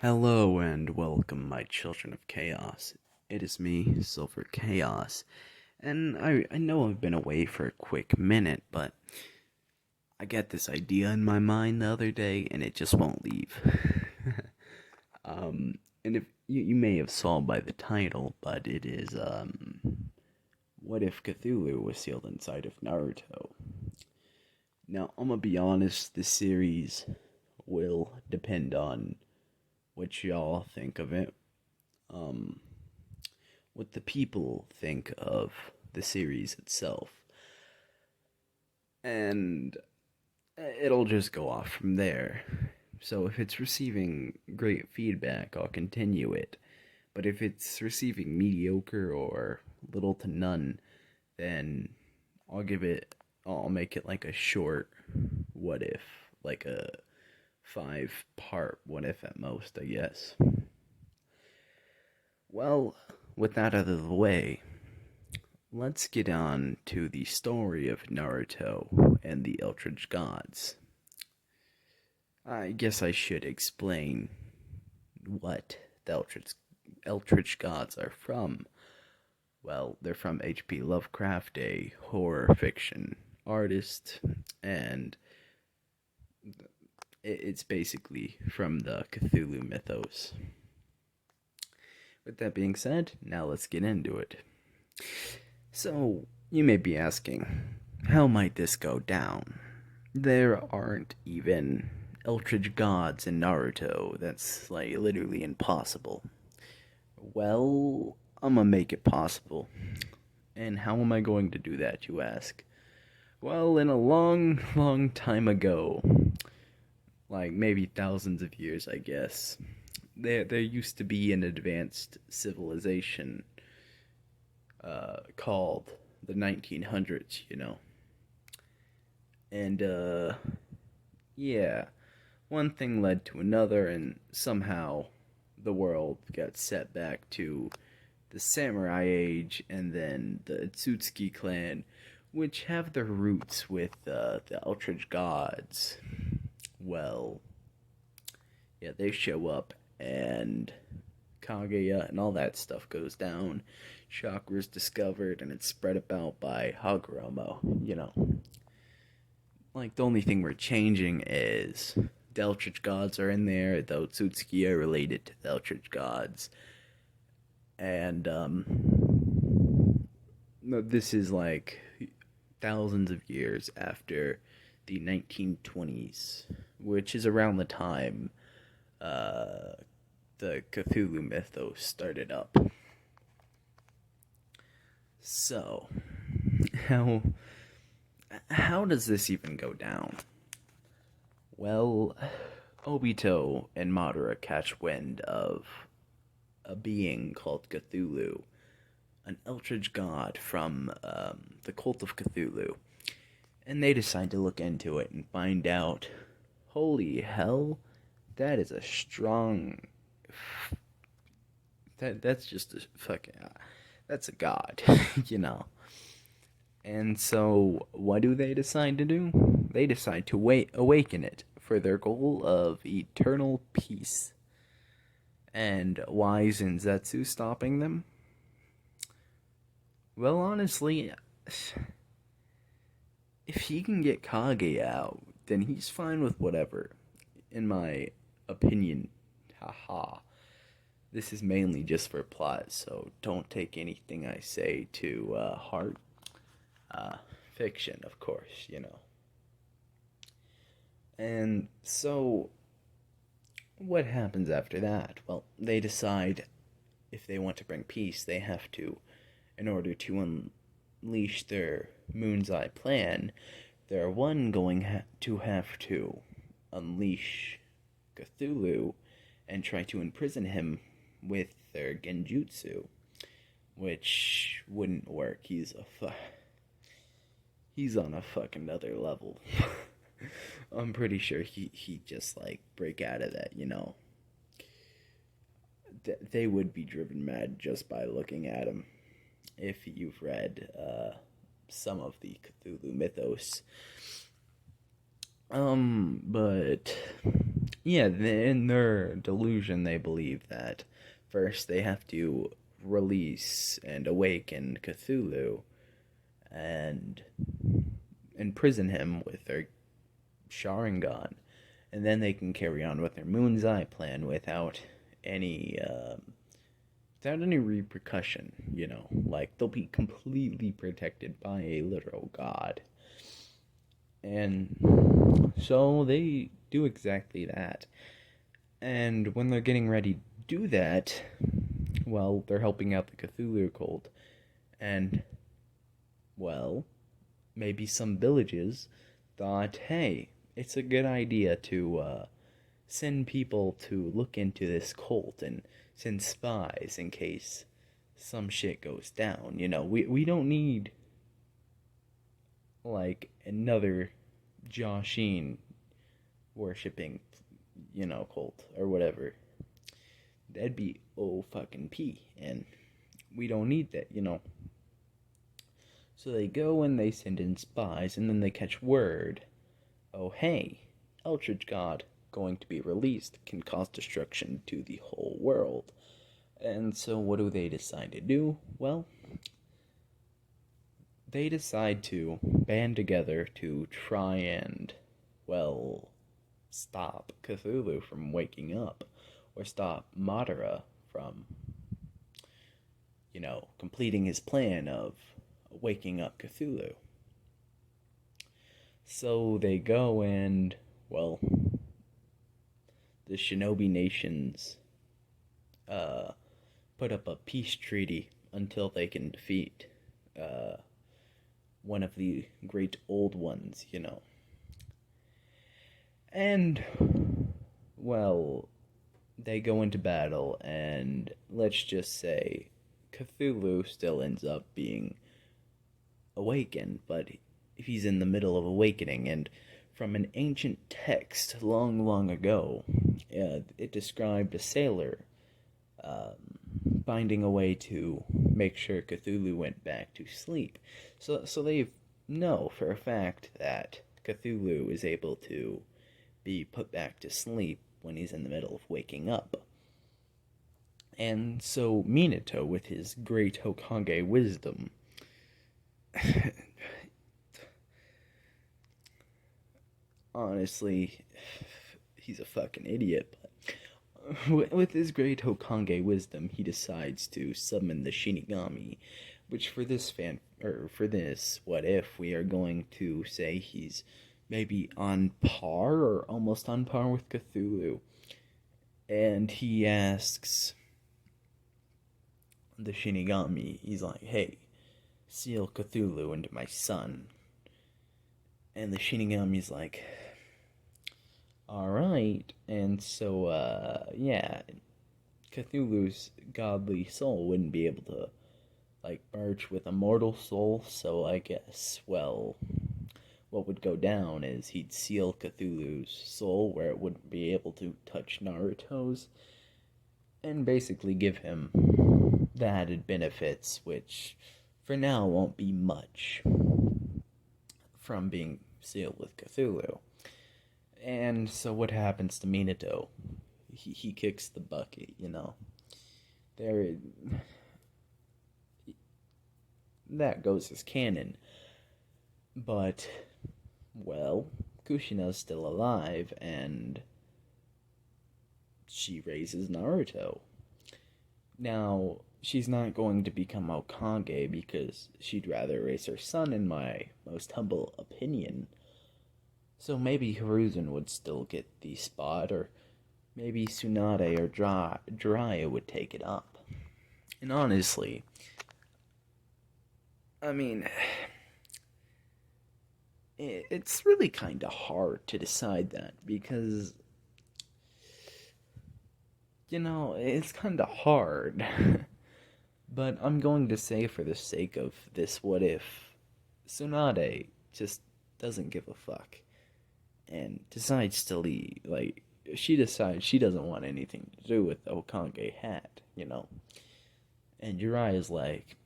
Hello and welcome, my children of chaos. It is me, Silver Chaos, and I know I've been away for a quick minute, but I got this idea in my mind the other day, and it just won't leave. And if you may have saw by the title, but it is what if Cthulhu was sealed inside of Naruto? Now, I'm gonna be honest, this series will depend on what y'all think of it. Um, what the people think of the series itself. And it'll just go off from there. So if it's receiving great feedback, I'll continue it. But if it's receiving mediocre or little to none, then I'll make it like a short what if, like a 5-part what if at most, I guess. Well, with that out of the way, let's get on to the story of Naruto and the Eldritch Gods. I guess I should explain what the Eldritch Gods are from. Well, they're from H.P. Lovecraft, a horror fiction artist, and it's basically from the Cthulhu mythos. With that being said, now let's get into it. So, you may be asking, how might this go down? There aren't even Eldritch Gods in Naruto. That's, like, literally impossible. Well, I'm gonna make it possible. And how am I going to do that, you ask? Well, in a long, long time ago, like maybe thousands of years, I guess, there used to be an advanced civilization called the 1900s, And, yeah, one thing led to another, and somehow the world got set back to the Samurai Age and then the Otsutsuki clan, which have their roots with the Eldritch Gods. Well, yeah, they show up, and Kaguya and all that stuff goes down. Chakra's discovered, and it's spread about by Hagoromo, Like, the only thing we're changing is the Eldritch Gods are in there, the Otsutsuki are related to the Eldritch Gods. And, no, this is like thousands of years after the 1920s, which is around the time uh, the Cthulhu mythos started up. So, how how does this even go down? Well, Obito and Madara catch wind of a being called Cthulhu, an Eldritch god from the cult of Cthulhu, and they decide to look into it and find out, holy hell, that is a strong. That's just a fucking. That's a god, you know. And so, what do they decide to do? They decide to awaken it for their goal of eternal peace. And why is Zetsu stopping them? Well, honestly, if he can get Kage out, then he's fine with whatever. In my opinion, haha. This is mainly just for plot, so don't take anything I say to heart. Fiction, of course. And so, what happens after that? Well, they decide if they want to bring peace, they have to, in order to unleash their Moon's Eye plan, they're going to have to unleash Cthulhu and try to imprison him with their genjutsu, which wouldn't work. He's on a fucking other level. I'm pretty sure he just like break out of that. They would be driven mad just by looking at him. If you've read some of the Cthulhu mythos, but Yeah, in their delusion, they believe that first they have to release and awaken Cthulhu and imprison him with their Sharingan, and then they can carry on with their Moon's Eye plan any without any repercussion. Like they'll be completely protected by a literal god, and so they do exactly that. And when they're getting ready to do that, well, they're helping out the Cthulhu cult, and well, maybe some villages thought, hey, it's a good idea to send people to look into this cult and send spies in case some shit goes down. We don't need like another Joshin worshipping, cult or whatever. That'd be oh fucking p, and we don't need that. So they go and they send in spies, and then they catch word. Oh hey, Eldritch God going to be released can cause destruction to the whole world. And so what do they decide to do? Well, they decide to band together to try and, well, stop Cthulhu from waking up, or stop Madara from, completing his plan of waking up Cthulhu. So they go and, well, the shinobi nations put up a peace treaty until they can defeat one of the great old ones. And, well, they go into battle, and let's just say Cthulhu still ends up being awakened, but he's in the middle of awakening, and from an ancient text long, long ago, it described a sailor finding a way to make sure Cthulhu went back to sleep. So they know for a fact that Cthulhu is able to be put back to sleep when he's in the middle of waking up. And so Minato, with his great Hokage wisdom, honestly, he's a fucking idiot, but with his great Hokage wisdom, he decides to summon the Shinigami, which for this what if, we are going to say he's maybe on par or almost on par with Cthulhu. And he asks the Shinigami, he's like, hey, seal Cthulhu into my son. And the Shinigami's like, alright. And so, yeah, Cthulhu's godly soul wouldn't be able to, merge with a mortal soul, so I guess, well, what would go down is he'd seal Cthulhu's soul where it wouldn't be able to touch Naruto's, and basically give him the added benefits, which for now won't be much, from being sealed with Cthulhu. And so what happens to Minato? He kicks the bucket, that goes as canon. But, well, Kushina's still alive, and she raises Naruto. Now, she's not going to become Hokage because she'd rather raise her son, in my most humble opinion. So maybe Hiruzen would still get the spot, or maybe Tsunade or Jiraiya would take it up. And honestly, I mean, it's really kind of hard to decide that, because, it's kind of hard. But I'm going to say, for the sake of this what if, Tsunade just doesn't give a fuck and decides to leave. She decides she doesn't want anything to do with the Hokage hat, And Jiraiya's like,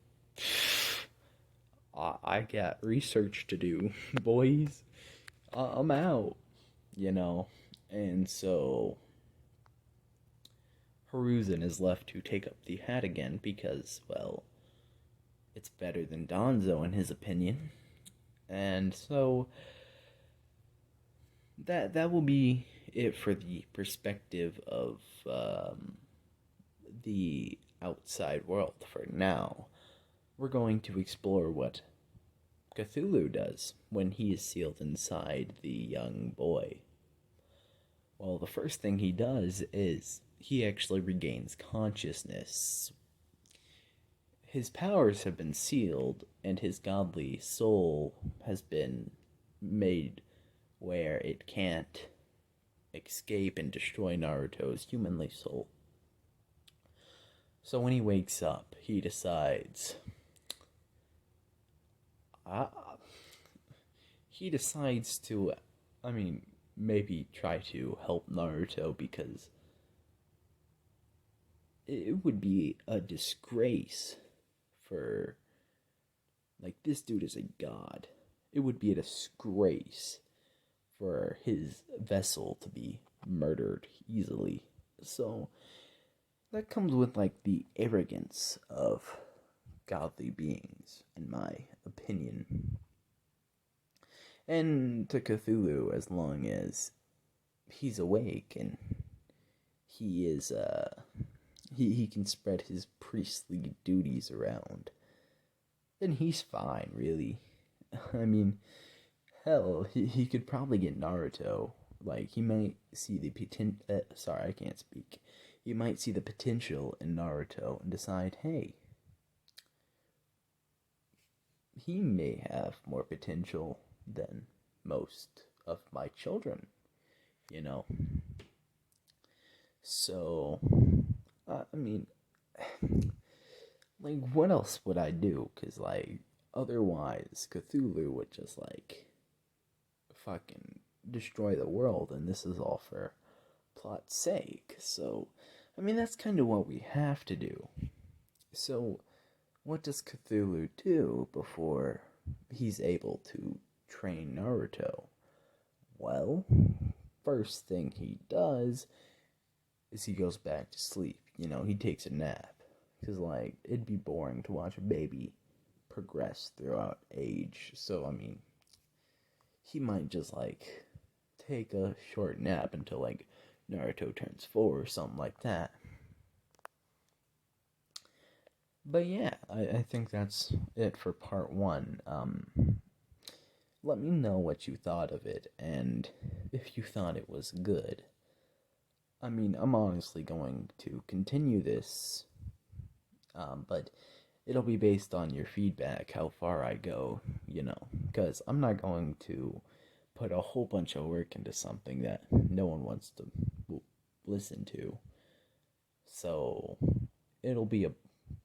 I got research to do, boys. I'm out, And so Hiruzen is left to take up the hat again because, well, it's better than Danzo in his opinion. And so that will be it for the perspective of the outside world for now. We're going to explore what Cthulhu does when he is sealed inside the young boy. Well, the first thing he does is he actually regains consciousness. His powers have been sealed, and his godly soul has been made where it can't escape and destroy Naruto's humanly soul. So when he wakes up, he decides. Uh, he decides to, maybe try to help Naruto because it would be a disgrace for. Like, this dude is a god. It would be a disgrace for his vessel to be murdered easily. So, that comes with, like, the arrogance of godly beings, in my opinion. And to Cthulhu, as long as he's awake and he is, he can spread his priestly duties around, then he's fine, really. I mean, hell, he could probably get Naruto. Like, he might see the sorry, I can't speak. He might see the potential in Naruto and decide, hey, he may have more potential than most of my children, you know? So, I mean, like, what else would I do? Because, like, otherwise, Cthulhu would just, like, fucking destroy the world, and this is all for plot's sake. So, I mean, that's kind of what we have to do. So, what does Cthulhu do before he's able to train Naruto? Well, first thing he does is he goes back to sleep. You know, he takes a nap. Because, like, it'd be boring to watch a baby progress throughout age. So, I mean, he might just, like, take a short nap until, like, Naruto turns 4 or something like that. But yeah, I think that's it for part 1. Let me know what you thought of it, and if you thought it was good. I mean, I'm honestly going to continue this, but it'll be based on your feedback, how far I go, you know, because I'm not going to put a whole bunch of work into something that no one wants to listen to. So, it'll be a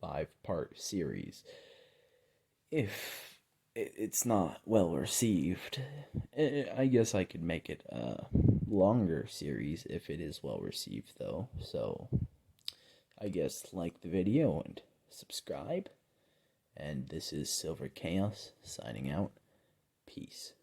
5-part series. If it's not well received, I guess I could make it a longer series if it is well received, though. So, I guess like the video and subscribe. And this is Silver Chaos signing out. Peace.